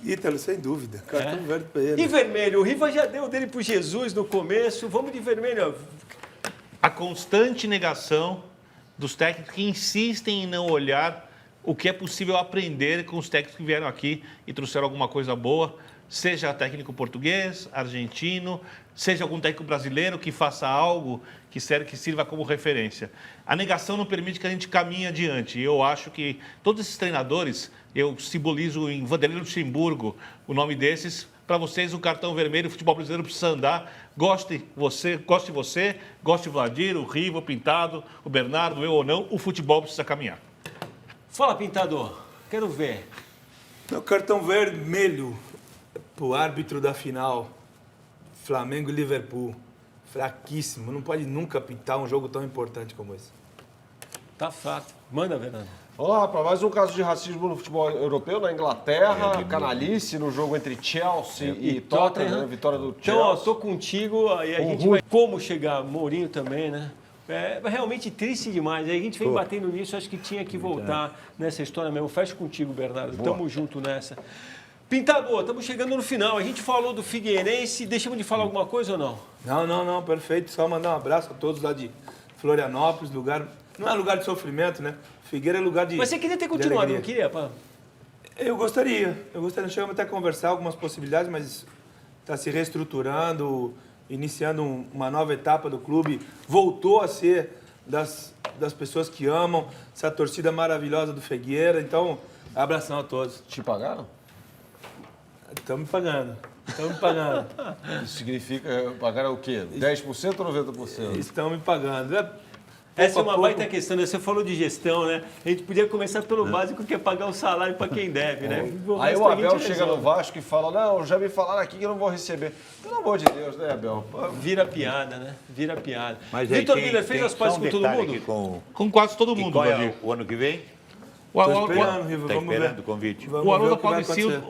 Ítalo, sem dúvida. Cartão verde para ele. E vermelho? O Riva já deu dele pro Jesus no começo. Vamos de vermelho, ó. A constante negação dos técnicos que insistem em não olhar o que é possível aprender com os técnicos que vieram aqui e trouxeram alguma coisa boa, seja técnico português, argentino, seja algum técnico brasileiro que faça algo que sirva como referência. A negação não permite que a gente caminhe adiante. E eu acho que todos esses treinadores, eu simbolizo em Vanderlei Luxemburgo o nome desses, para vocês o cartão vermelho, o futebol brasileiro precisa andar. Goste você, goste o Vladir, o Riva, o Pintado, o Bernardo, eu ou não, o futebol precisa caminhar. Fala, Pintado. Quero ver. Meu cartão vermelho pro árbitro da final, Flamengo e Liverpool. Fraquíssimo. Não pode nunca pintar um jogo tão importante como esse. Tá fato. Manda, Fernando. Vamos lá, para mais um caso de racismo no futebol europeu, na Inglaterra, canalice no jogo entre Chelsea e Tottenham, vitória do Chelsea. Então, ó, tô contigo, aí a gente vai... Como chegar? Mourinho também, né? É realmente triste demais. Aí a gente vem batendo nisso, acho que tinha que voltar nessa história mesmo. Fecho contigo, Bernardo. Tamo junto nessa. Pintado, estamos chegando no final. A gente falou do Figueirense. Deixamos de falar alguma coisa ou não? Não, perfeito. Só mandar um abraço a todos lá de Florianópolis, lugar... Não é lugar de sofrimento, né? Figueira é lugar de... Mas você queria ter continuado, não queria, pá? Eu gostaria. Chegamos até a conversar algumas possibilidades, mas está se reestruturando, iniciando uma nova etapa do clube. Voltou a ser das pessoas que amam essa torcida maravilhosa do Figueira. Então, abração a todos. Te pagaram? Estamos pagando. Isso significa pagar o quê? 10% ou 90%? Estão me pagando. Essa é uma baita questão, né? Você falou de gestão, né? A gente podia começar pelo básico, que é pagar o salário para quem deve, né? Aí o Abel chega no Vasco e fala, não, já me falaram aqui que eu não vou receber. Pelo amor de Deus, né, Abel? Vira piada, né? Vira piada. Mas Vitor Miller fez as pazes com todo mundo? Com quase todo mundo, qual Vladir. é o ano que vem? Estou esperando, Riva. Está Vamos esperando ver. o convite?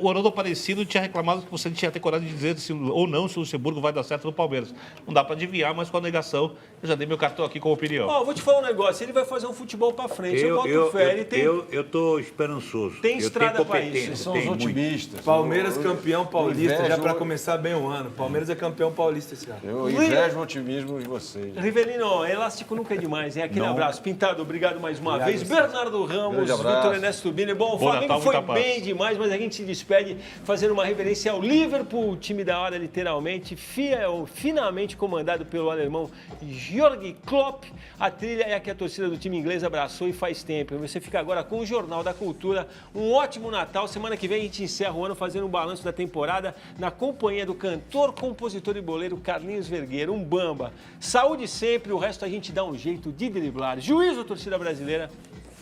O Haroldo Aparecido tinha reclamado que você tinha ter coragem de dizer se, ou não se o Luxemburgo vai dar certo no Palmeiras. Não dá para adivinhar, mas com a negação, eu já dei meu cartão aqui com opinião. Ó, vou te falar um negócio, ele vai fazer um futebol para frente. Eu boto fé, ele tem... Eu estou esperançoso. Tem estrada para isso. Vocês são os otimistas. Palmeiras campeão paulista, invejo- já para começar bem o ano. Palmeiras é campeão paulista esse ano. Eu invejo o otimismo de vocês. Rivelino, elástico nunca é demais, hein? Aquele abraço. Pintado, obrigado mais uma vez. Bernardo Ramos, Grande abraço. Vitor Ernesto Turbini. Bom, o Bom Flamengo Natal, foi muita paz. bem demais, mas a gente se despede fazendo uma reverência ao Liverpool, time da hora, literalmente, finamente comandado pelo alemão Jürgen Klopp. A trilha é a que a torcida do time inglês abraçou e faz tempo. Você fica agora com o Jornal da Cultura. Um ótimo Natal. Semana que vem a gente encerra o ano fazendo um balanço da temporada na companhia do cantor, compositor e boleiro Carlinhos Vergueiro, um bamba. Saúde sempre, o resto a gente dá um jeito de driblar. Juízo, torcida brasileira.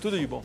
Tudo de bom.